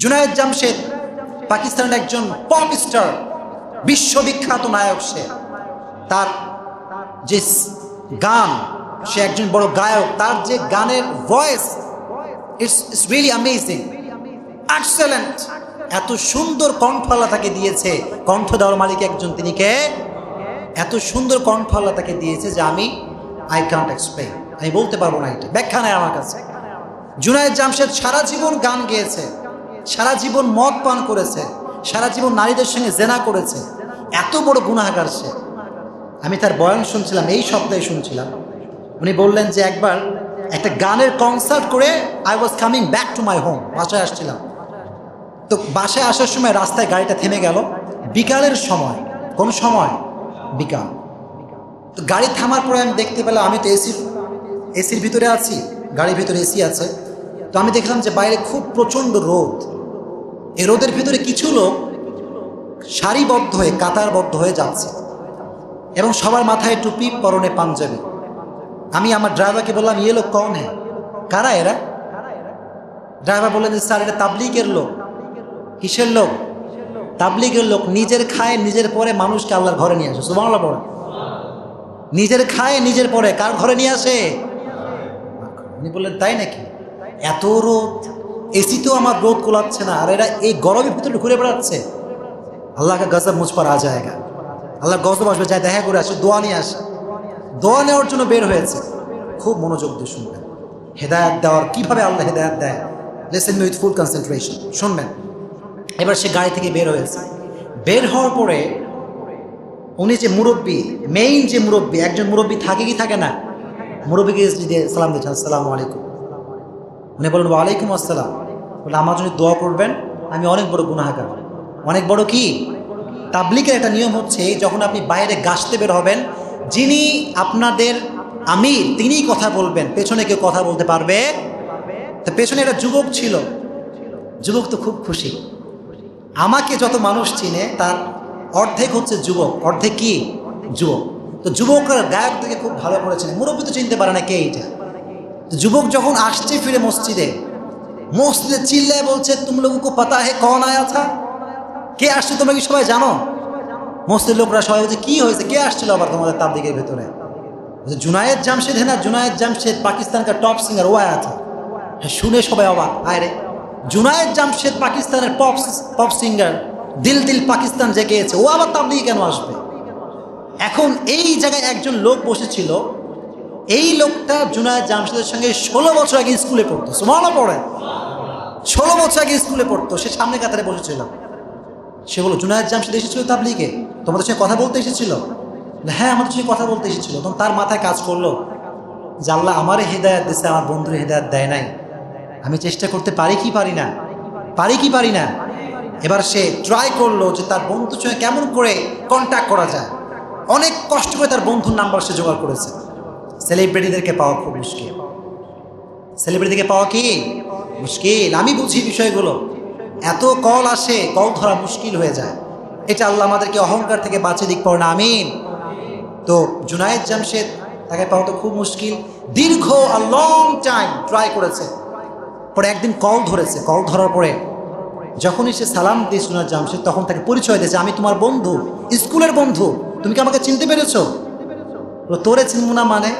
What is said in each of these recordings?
জুনায়েদ জামশেদ পাকিস্তানের একজন pop star, বিশ্ববিখ্যাত নায়ক। সে তার যে গান, সে একজন বড় গায়ক, তার যে গানের voice, it's really amazing, excellent. এত সুন্দর কণ্ঠ আল্লাহ তাকে দিয়েছে। কণ্ঠ দেওয়ার মালিক একজন, তিনি কে? এত সুন্দর কণ্ঠ আল্লাহ তাকে দিয়েছে যে আই কান্ট এক্সপ্লেইন, আমি বলতে পারবো না, এটা ব্যাখ্যা নেই আমার কাছে। জুনায়েদ জামশেদ সারা জীবন গান গেয়েছে, সারা জীবন মদ পান করেছে, সারা জীবন নারীদের সঙ্গে জেনা করেছে, এত বড় গুনাহগার সে। আমি তার বয়ান শুনছিলাম, এই সপ্তাহে শুনছিলাম। উনি বললেন যে একবার একটা গানের কনসার্ট করে I was coming back to my home, বাসায় আসছিলাম। তো বাসায় আসার সময় রাস্তায় গাড়িটা থেমে গেল, বিকালের সময়, কোন সময়? বিকাল। তো গাড়ি থামার পরে আমি দেখতে পেলাম, আমি তো এসির ভিতরে আছি, গাড়ির ভিতরে এসি আছে। তো আমি দেখলাম যে বাইরে খুব প্রচণ্ড রোদ। এই রোদের ভিতরে কিছু লোক সারিবদ্ধ হয়ে, কাতারবদ্ধ হয়ে যাচ্ছে এবং সবার মাথায় টুপি, পরনে পাঞ্জাবি। আমি আমার ড্রাইভারকে বললাম, ইয়ে লোক কন হ্যাঁ, কারা এরা? ড্রাইভার বললেন যে স্যার, এটা তাবলীগের লোক। কিসের লোক? তাবলীগের লোক। নিজের খায়, নিজের পরে মানুষকে আল্লাহর ঘরে নিয়ে আসে। সুবহানাল্লাহ পড়ে। নিজের খায়, নিজের পরে কার ঘরে নিয়ে আসে? উনি বললেন তাই নাকি? এত রোদ, এসি তো আমার রোদ কোলাচ্ছে না, আর এরা এই গরমের ভিতরে ঘুরে বেড়াচ্ছে। আল্লাহকে গজব মুঝ পর আ যায়গা, আল্লাহ গজব আসবে, যায় দেখা করে আসে, দোয়া নিয়ে আসে। দোয়া নেওয়ার জন্য বের হয়েছে। খুব মনোযোগ দিয়ে শুনবেন, হেদায়েত দেওয়ার কিভাবে আল্লাহ হেদায়েত দেয়। Listen me with full concentration, শুনবেন। এবার সে গাড়ি থেকে বের হয়েছে। বের হওয়ার পরে উনি যে মুরব্বী, মেইন যে মুরব্বী, একজন মুরব্বী থাকে কি থাকে না? মুরব্বীকে দিয়ে সালাম দিচ্ছেন, আসসালামু আলাইকুম। উনি বললেন ওয়ালাইকুম আসসালাম। বলে আমার জন্য দোয়া করবেন, আমি অনেক বড় গুনাহগার। অনেক বড় কি? তাবলীগের একটা নিয়ম হচ্ছে, যখন আপনি বাইরে গাছতে বের হবেন, যিনি আপনাদের আমির তিনিই কথা বলবেন, পেছনে কেউ কথা বলতে পারবে? তো পেছনে একটা যুবক ছিল। যুবক তো খুব খুশি। আমাকে যত মানুষ চিনে তার অর্ধেক হচ্ছে যুবক, অর্ধেক কি? যুবক। তো যুবকরা গায়কদেরকে খুব ভালো করেছেন, মুরব্বী তো চিনতে পারে না কে এইটা। তো যুবক যখন আসছে ফিরে মসজিদে চিল্লায় বলছে, তুমি লোগোকে পাতা হে কন আয়া থা? কে আসছে তোমরা কি সবাই জানো? মসজিদের লোকরা সবাই বলছে, কি হয়েছে, কে আসছিল আবার তোমাদের তাবলীগের ভেতরে? জুনায়েদ জামশেদ। হ্যাঁ না, জুনায়েদ জামশেদ পাকিস্তান কা টপ সিঙ্গার ও আয়া থা। হ্যাঁ, শুনে সবাই অবাক। আয় রে, জুনায়েদ জামশেদ পাকিস্তানের পপ সিঙ্গার, দিল দিল পাকিস্তান যে গেয়েছে, ও আবার তাবলীগে কেন আসবে? এখন এই জায়গায় একজন লোক বসেছিল, এই লোকটা জুনায়েদ জামশেদের সঙ্গে 16 বছর আগে স্কুলে পড়তো। সুবহানাল্লাহ পড়ে। 16 বছর আগে স্কুলে পড়তো। সে সামনে কাতারে বসেছিল। সে বলল, জুনায়েদ জামশেদ এসেছিল তাবলীগে, তোমাদের সঙ্গে কথা বলতে এসেছিল? হ্যাঁ, আমাদের সঙ্গে কথা বলতে এসেছিল। তখন তার মাথায় কাজ করলো যে আল্লাহ আমারে হেদায়েত দিচ্ছে, আমার বন্ধুর হেদায়েত দেয় নাই। আমি চেষ্টা করতে পারি কি পারি না? পারি কি পারি না? এবার সে ট্রাই করলো যে তার বন্ধুর সঙ্গে কেমন করে কন্ট্যাক্ট করা যায়। অনেক কষ্ট করে তার বন্ধুর নাম্বার সে জোগাড় করেছে। সেলিব্রিটিদেরকে পাওয়া খুব মুশকিল। সেলিব্রিটিকে পাওয়া কি মুশকিল। আমি বুঝি বিষয়গুলো। এত কল আসে, কল ধরা মুশকিল হয়ে যায়। এটা আল্লাহ আমাদেরকে অহংকার থেকে বাঁচিয়ে দিক পড়ে না, আমিন। তো জুনায়েদ জামশেদ, তাকে পাওয়া তো খুব মুশকিল। দীর্ঘ লং টাইম ট্রাই করেছে। পরে একদিন কল ধরেছে। কল ধরার পরে যখনই সে সালাম দিয়েছে জুনায়েদ জামশেদ, তখন তাকে পরিচয় দিয়েছে, আমি তোমার বন্ধু, স্কুলের বন্ধু, তুমি কি আমাকে চিনতে পেরেছো? তোরে চিনবো না মানে?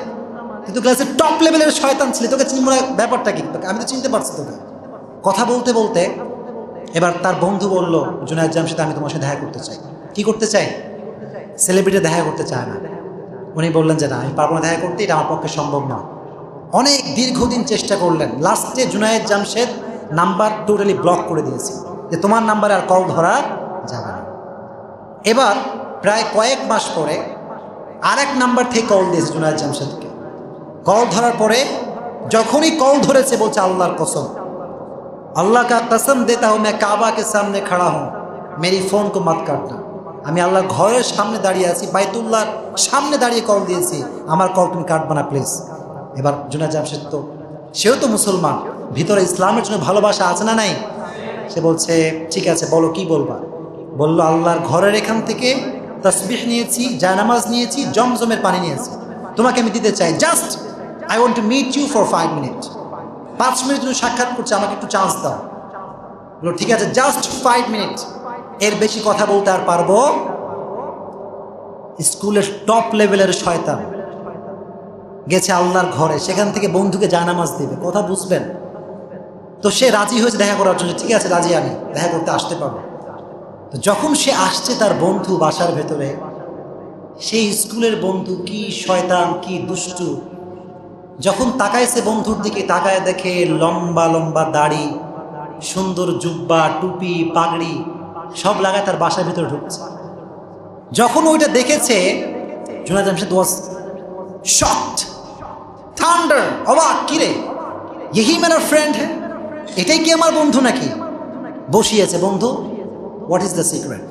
তুই তো ক্লাসের টপ লেভেলের শয়তান ছিলি, তোকে চিনবো না ব্যাপারটা কি? আমি তো চিনতে পারছি তোকে। কথা বলতে বলতে এবার তার বন্ধু বলল, জুনায়েদ জামশেদ, আমি তোমার সাথে দেখা করতে চাই। কি করতে চাই? সেলিব্রিটি দেখা করতে চায় না। উনি বললেন যে না, আমি পারবো না দেখা করতে, এটা আমার পক্ষে সম্ভব না। অনেক দীর্ঘদিন চেষ্টা করলেন। লাস্টে Junaid Jamshed number totally block করে দিয়েছে, যে তোমার নাম্বারে আর কল ধরা যাবে না। এবার প্রায় কয়েক মাস পরে আরেক নাম্বার থেকে কল দিয়েছে জুনায়েদ জামশেদকে। কল ধরার পরে যখনই কল ধরেছে বলছে, আল্লাহর কসম, अल्लाह का कसम देता हूँ, मैं काबा के सामने खड़ा हूँ, मेरी फ़ोन को मत काटना। আমি আল্লাহর ঘরের সামনে দাঁড়িয়ে আছি, বাইতুল্লাহর সামনে দাঁড়িয়ে কল দিয়েছি, আমার কল তুমি কাটবা না প্লিজ। এবার জুনায়েদ জামশেদ তো, সেও তো মুসলমান, ভিতরে ইসলামের জন্য ভালোবাসা আছে না নাই? সে বলছে, ঠিক আছে বলো, কি বলবা? বলল, আল্লাহর ঘরের এখান থেকে তাসবিহ নিয়েছি, জায়নামাজ নিয়েছি, জমজমের পানি নিয়েছি, তোমাকে আমি দিতে চাই। Just I want to meet you for 5 minute. 5 minute তুমি সাক্ষাৎ করছে, আমাকে একটু চান্স দাও। বলল ঠিক আছে, জাস্ট 5 মিনিট, এর বেশি কথা বলতে আর পারবো? স্কুলের টপ লেভেলের শয়তান গেছে আল্লাহর ঘরে, সেখান থেকে বন্ধুকে জায়নামাজ দিবে, কথা বুঝবেন? তো সে রাজি হয়েছে দেখা করার জন্য, ঠিক আছে রাজি, আমি দেখা করতে আসতে পারবো। তো যখন সে আসছে তার বন্ধু বাসার ভেতরে, সেই স্কুলের বন্ধু কি শয়তান, কি দুষ্টু, যখন তাকাইছে বন্ধুর দিকে, তাকায় দেখে লম্বা লম্বা দাড়ি, সুন্দর জুব্বা, টুপি, পাগড়ি সব লাগায় তার বাসার ভিতরে ঢুকছে। যখন ওইটা দেখেছে, Junaid Jamshed was shocked, thunder, অবাক, কিরে यही मेरा फ्रेंड है, এটাই কি আমার বন্ধু নাকি? বসিয়েছে, বন্ধু হোয়াট ইজ দ্য সিক্রেট,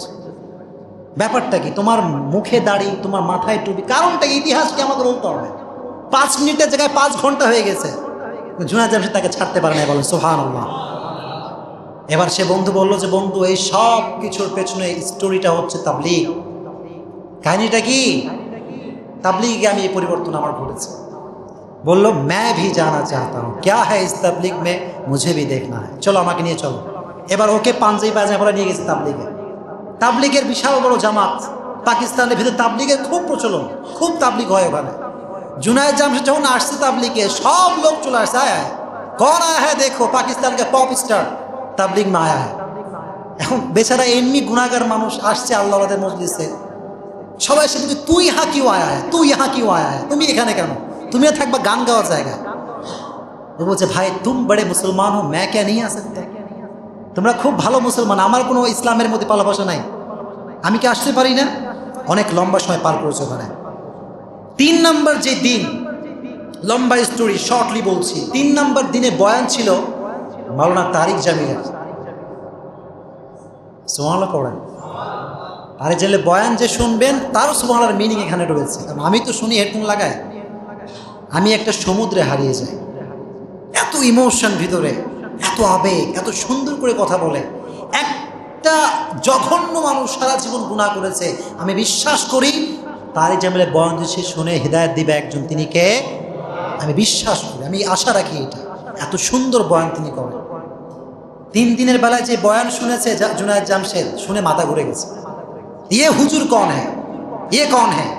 ব্যাপারটা কি? তোমার মুখে দাড়ি, তোমার মাথায় টুপি, কারণটা ইতিহাস কি আমাকে বলতে হবে? 5 মিনিটের জায়গায় 5 ঘন্টা হয়ে গেছে। জুনায়েদ জামশেদ তাকে ছাড়তে পারে না, বলেন সুবহানাল্লাহ। এবার সে বন্ধু বলল যে বন্ধু, এই সব কিছুর পেছনে স্টোরিটা হচ্ছে তাবলীগ। কাহিনীটা কি? তাবলীগে আমি এই পরিবর্তন আমার ঘটেছে। বলল मैं भी जाना चाहता हूँ, क्या है इस तबलीग में, मुझे भी देखना है, চলো আমাকে নিয়ে চলো। এবার ওকে পাঞ্জাবি পায়জামা পরে নিয়ে গেছে তাবলীগে। তাবলীগের বিশাল বড় জামাত, পাকিস্তানের ভিতরে তাবলীগের খুব প্রচলন, খুব তাবলীগ হয় ওখানে। জুনায়েদ জামশেদ যখন আসছে তাবলীগে, সব লোক চলে আসছে, আয় আয় कौन आया है देखो, पाकिस्तान का पॉप स्टार তাবলীগ में आया है। এখন বেচারা এমনি গুনাহগার মানুষ আসছে আল্লাহর মজলিসে, সবাই এসে বলছে তুই यहाँ क्यों आया है, तू यहाँ क्यों आया है, তুমি এখানে কেন, তুমিও থাকবা গান গাওয়ার জায়গায়। ও বলছে ভাই তুম বড়ে মুসলমান হো, मैं क्या नहीं आ सकता, তোমরা খুব ভালো মুসলমান, আমার কোনো ইসলামের মধ্যে ভালোবাসা নাই, আমি কি আসতে পারি না? অনেক লম্বা সময় পার করেছে ওখানে। 3 নম্বর যে দিন, লম্বা স্টোরি শর্টলি বলছি, 3 নম্বর দিনে বয়ান ছিল মাওলানা তারিক জামিলের। সুবহানাল্লাহ পড়েন। তারিক জামিলের বয়ান যে শুনবেন তারও সুবহানাল্লাহর মিনিং এখানে রয়েছে। কারণ আমি তো শুনি হেডফোন লাগায়, আমি একটা সমুদ্রে হারিয়ে যাই, এত ইমোশন ভিতরে, এত আবেগ, এত সুন্দর করে কথা বলে। একটা জঘন্য মানুষ সারা জীবন গুনাহ করেছে, আমি বিশ্বাস করি তারিক জামিলের বয়ান যে শুনে হিদায়াত দিবে একজন, তিনি কে? আমি বিশ্বাস করি, আমি আশা রাখি এটা, এত সুন্দর বয়ান তিনি করেন। 3 দিনের বেলায় যে বয়ান শুনেছে জুনায়েদ জামশেদ, শুনে মাথা ঘুরে গেছে। ইয়ে হুজুর কন হ্যাঁ, ইয়ে কন হ্যাঁ,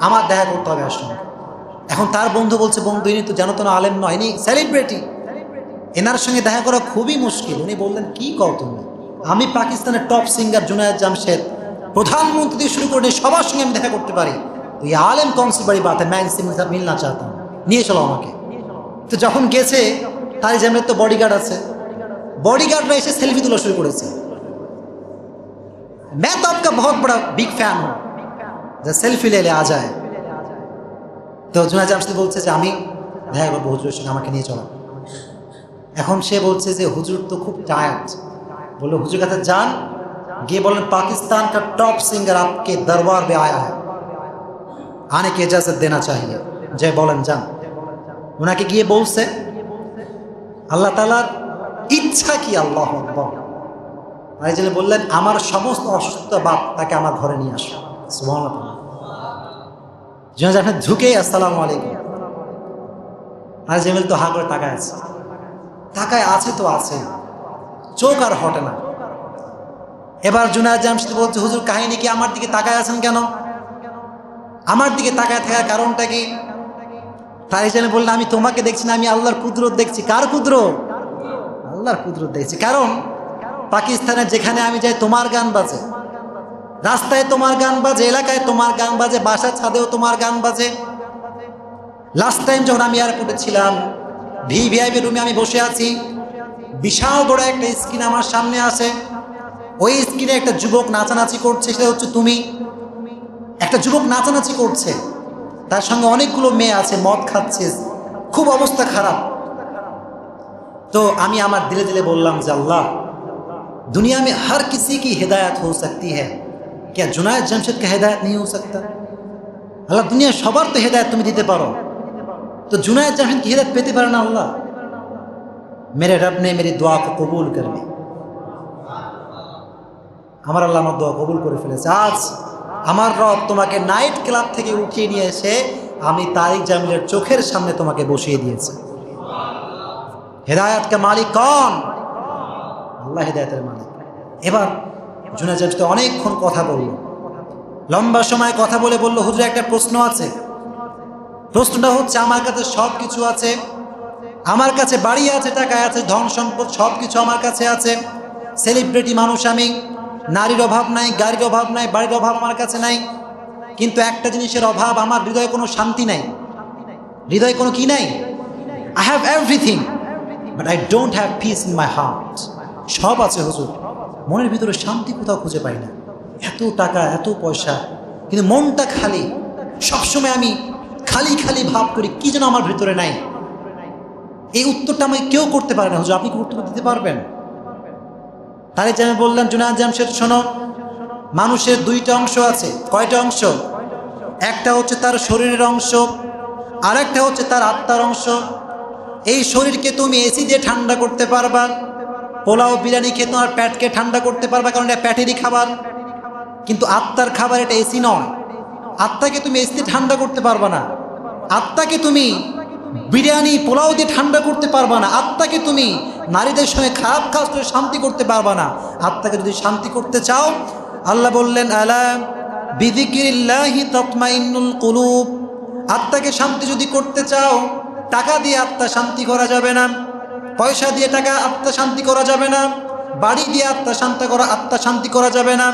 আমার দেখা করতে হবে আসুন। এখন তার বন্ধু বলছে বন্ধু ইনি তো জানো তো না, আলেম নয়, ইনি সেলিব্রিটি, এনার সঙ্গে দেখা করা খুবই মুশকিল। উনি বললেন কি কও তুমি, আমি পাকিস্তানের টপ সিঙ্গার জুনায়েদ জামশেদ, প্রধানমন্ত্রী থেকে শুরু করে সবার সঙ্গে আমি দেখা করতে পারি, তো এই আলেম কौन सी बड़ी बात है, मैं इनसे मिलना चाहता हूँ, নিয়ে চলো আমাকে। তো যখন গেছে, তারিক জামিলের তো বডিগার্ড আছে, বডিগার্ডরা এসে সেলফি তোলা শুরু করেছে। मैं तो आपका बहुत बड़ा बिग फैन हूँ, जो सेल्फी ले ले आ जाए। তো জুনায়েদ জামশেদ বলছে যে আমি দেখা করবো হুজুরের সঙ্গে, আমাকে নিয়ে চলো। এখন সে বলছে যে হুজুর তো খুব টায়ার্ড, বললো হুজুর কাছে যান, গিয়ে বলেন पाकिस्तान का टॉप सिंगर आपके दरबार में आया है, आने की इजाजत देना चाहिए, যে বলেন যান। ওনাকে গিয়ে বলছে, আল্লাহ তাআলার ইচ্ছা কি, আল্লাহু আকবার। তাই জন্য বললেন আমার সমস্ত অসুস্থ বাপ তাকে আমার ঘরে নিয়ে আসো, সুবহানাল্লাহ। জুনায়েদ জামশেদ ঝুঁকে আসসালামু আলাইকুম। তারিক জামিল তো হা করে তাকায় আছে, তাকায় আছে তো আছে, চোখ আর হটে না। এবার জুনায়েদ জামশেদ বলছে হুজুর কাহিনী কি, আমার দিকে তাকায় আছেন কেন, আমার দিকে তাকায় থাকার কারণটা কি? তারিক জামিল বললেন আমি তোমাকে দেখছি না, আমি আল্লাহর কুদরত দেখছি। কার কুদরত? আল্লাহর কুদরত দেখছি। কারণ পাকিস্তানে যেখানে আমি যাই তোমার গান বাজে, রাস্তায় তোমার গান বাজে, এলাকায় তোমার গান বাজে, বাসার ছাদেও তোমার গান বাজে। লাস্ট টাইম যখন আমি এয়ারপোর্টে ছিলাম, ভিভিআইপি রুমে আমি বসে আছি, বিশাল বড় একটা স্ক্রিন আমার সামনে আসে, ওই স্ক্রিনে একটা যুবক নাচানাচি করছে, সেটা হচ্ছে তুমি। একটা যুবক নাচানাচি করছে, তার সঙ্গে অনেকগুলো মেয়ে আছে, মদ খাচ্ছে, খুব অবস্থা খারাপ। তো আমি আমার দিলে দিলে বললাম যে আল্লাহ, दुनिया में हर किसी की हिदायत हो सकती है, क्या जुनायद जमशेद का हिदायत नहीं हो सकता? अल्लाह दुनिया सबार तो हिदायत तुम दीते पारो, तो जुनायद जमशेद की हिदायत पेते पारो ना अल्लाह। मेरे रब ने मेरी दुआ को कबूल कर ली, আমার আল্লাহ আমার দোয়া কবুল করে ফেলেছে। আজ আমার রব তোমাকে নাইট ক্লাব থেকে উঠিয়ে নিয়ে এসে আমি তারিক জামিলের চোখের সামনে তোমাকে বসিয়ে দিয়েছে। हिदायत का मालिक कौन? আল্লাহ হেদায়েতের মালিক। এবার জুনায়েদ জামশেদ অনেকক্ষণ কথা বলল, লম্বা সময় কথা বলে বলল, হুজুর একটা প্রশ্ন আছে। প্রশ্নটা হচ্ছে, আমার কাছে সব কিছু আছে, আমার কাছে বাড়ি আছে, টাকা আছে, ধন সম্পদ সব কিছু আমার কাছে আছে, সেলিব্রিটি মানুষ আমি, নারীর অভাব নাই, গাড়ির অভাব নাই, বাড়ির অভাব আমার কাছে নাই, কিন্তু একটা জিনিসের অভাব, আমার হৃদয়ে কোনো শান্তি নাই। হৃদয়ে কোনো কি নাই? I have everything but I don't have peace in my heart. সব আছে হুজুর, মনের ভিতরে শান্তি কোথাও খুঁজে পাই না। এত টাকা, এত পয়সা, কিন্তু মনটা খালি। সবসময় আমি খালি খালি ভাব করি, কি যেন আমার ভিতরে নাই। এই উত্তরটা আমাকে কেউ করতে পারে না। হুজুর, আপনি কি উত্তর দিতে পারবেন? তাহলে যে আমি বললাম, জুনায়েদ জামশেদ শোনো, মানুষের দুইটা অংশ আছে। কয়টা অংশ? একটা হচ্ছে তার শরীরের অংশ, আর একটা হচ্ছে তার আত্মার অংশ। এই শরীরকে তুমি এসি দিয়ে ঠান্ডা করতে পারবা, পোলাও বিরিয়ানি খেয়ে তোমার পেটকে ঠান্ডা করতে পারবা, কারণ এটা পেটেরই খাবার। কিন্তু আত্মার খাবার এটা এসি নয়। আত্মাকে তুমি এসি দিয়ে ঠান্ডা করতে পারবা না। আত্মাকে তুমি বিরিয়ানি পোলাও দিয়ে ঠান্ডা করতে পারবা না। আত্মাকে তুমি নারীদের সঙ্গে খারাপ কাজ করে শান্তি করতে পারবা না। আত্মাকে যদি শান্তি করতে চাও, আল্লাহ বললেন, আলা বিযিকরিল্লাহি তাতমাইন্নুল কুলুব। আত্মাকে শান্তি যদি করতে চাও, টাকা দিয়ে আত্মা শান্তি করা যাবে না, পয়সা দিয়ে টাকা আত্মা শান্তি করা যাবে না, বাড়ি দিয়ে আত্মা শান্তি করা যাবে না।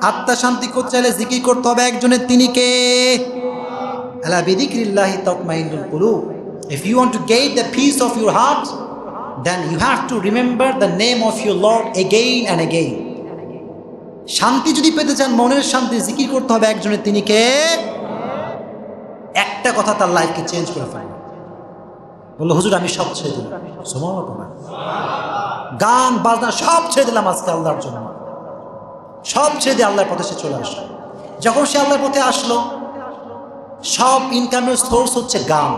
আত্মা শান্তি করতে চাইলে জিকির করতে হবে একজনের, তিনি কে? আলা বিযিকরিল্লাহি তাতমাইন্নুল কুলুব। If you want to gain the peace of your heart, then you have to remember the name of your Lord again and again. শান্তি যদি পেতে চান, মনের শান্তি, জিকির করতে হবে একজনের, তিনি কে? একটা কথা তার লাইফকে চেঞ্জ করে ফেলবে। বললো, হুজুর আমি সব ছেড়ে দিলাম। সুবহানাল্লাহ। গান বাজনা সব ছেড়ে দিলাম আজকে আল্লাহর জন্য। সব ছেড়ে দিয়ে আল্লাহর পথে সে চলে আসলো। যখন সে আল্লাহর পথে আসলো, সব ইনকামের সোর্স হচ্ছে গান।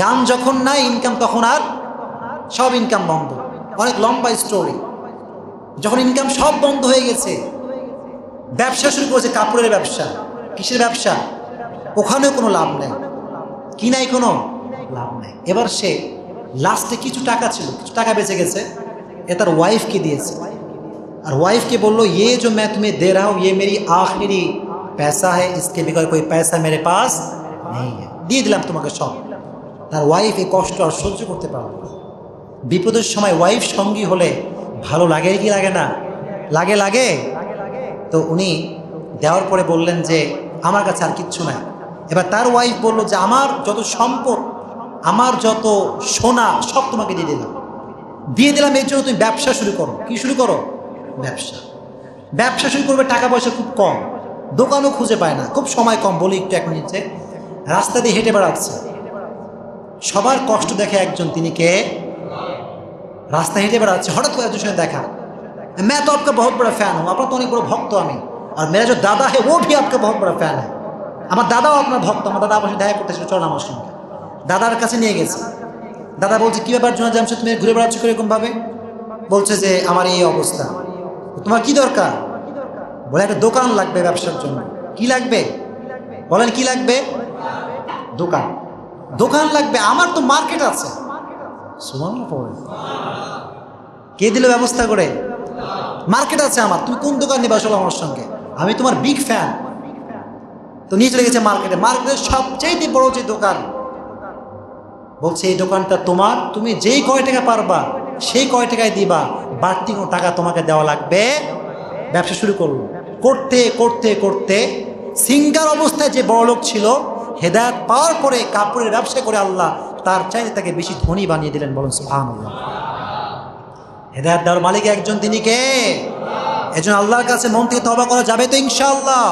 গান যখন নাই ইনকাম, তখন আর সব ইনকাম বন্ধ। অনেক লম্বা স্টোরি। যখন ইনকাম সব বন্ধ হয়ে গেছে, ব্যবসা শুরু করেছে, কাপড়ের ব্যবসা। কিসের ব্যবসা? ওখানেও কোনো লাভ নেই। কি নাই? কোনো লাভ নেই। এবার সে লাস্টে কিছু টাকা ছিল, কিছু টাকা বেঁচে গেছে, এ তার ওয়াইফকে দিয়েছে। আর ওয়াইফকে বললো, ये जो मैं तुम्हें दे रहा हूँ ये मेरी आखिरी पैसा है, इसके बगैर कोई पैसा मेरे पास नहीं है। দিয়ে দিলাম তোমাকে সব। তার ওয়াইফ এই কষ্ট আর সহ্য করতে পারল না। বিপদের সময় ওয়াইফ সঙ্গী হলে ভালো লাগে কি লাগে না? লাগে, লাগে। তো উনি দেওয়ার পরে বললেন যে, আমার কাছে আর কিচ্ছু নাই। এবার তার ওয়াইফ বলল যে, আমার যত সম্পদ, আমার যত সোনা সব তোমাকে দিয়ে দিলাম। দিয়ে দিলাম এর জন্য তুমি ব্যবসা শুরু করো। কি শুরু করো? ব্যবসা। ব্যবসা শুরু করবে, টাকা পয়সা খুব কম, দোকানও খুঁজে পায় না, খুব সময় কম। বলি একটু এক মিনিটে, রাস্তা দিয়ে হেঁটে বেড়াচ্ছে, সবার কষ্ট দেখে একজন, তিনি কে? রাস্তা হেঁটে বেড়াচ্ছে, হঠাৎ করে একজনের সঙ্গে দেখা। मैं तो आपका बहुत बड़ा फैन हूँ, আপনার তো অনেক বড় ভক্ত আমি, আর मेरा जो दादा है वो भी आपका बहुत बड़ा फैन है। আমার দাদাও আপনার ভক্ত। আমার দাদা আপনার দেখা করতেছিল, চল আমার সঙ্গে। দাদার কাছে নিয়ে গেছে। দাদা বলছে, কী ব্যাপার জুনায়েদ জামশেদ, তুমি ঘুরে বেড়াচ্ছ এরকমভাবে? বলছে যে, আমার এই অবস্থা। তোমার কি দরকার? বলে, একটা দোকান লাগবে ব্যবসার জন্য। কি লাগবে? বলেন, কি লাগবে? দোকান। দোকান লাগবে? আমার তো মার্কেট আছে। সুবহানাল্লাহ। কে দিল ব্যবস্থা করে? মার্কেট আছে আমার, তুমি কোন দোকান নিবা আসলে আমার সঙ্গে? আমি তোমার বিগ ফ্যান। তো নিয়ে চলে গেছে মার্কেটে। মার্কেটের সবচেয়ে বড় যে দোকান, বলছে এই দোকানটা তোমার, তুমি যেই কয় টাকা পারবা সেই কয় টাকায় দিবা, বাড়তি কোনো টাকা তোমাকে দেওয়া লাগবে। ব্যবসা শুরু করলো। করতে করতে করতে সিঙ্গার অবস্থায় যে বড়লোক ছিল, হেদায়েত পাওয়ার পরে কাপড়ের ব্যবসা করে আল্লাহ তার চাইতে তাকে বেশি ধনী বানিয়ে দিলেন। বলুন সুবহানাল্লাহ। হেদায়েত দেওয়ার মালিক একজন, তিনি কে? এজন্য আল্লাহর কাছে মন থেকে তওবা করা যাবে তো ইনশাআল্লাহ।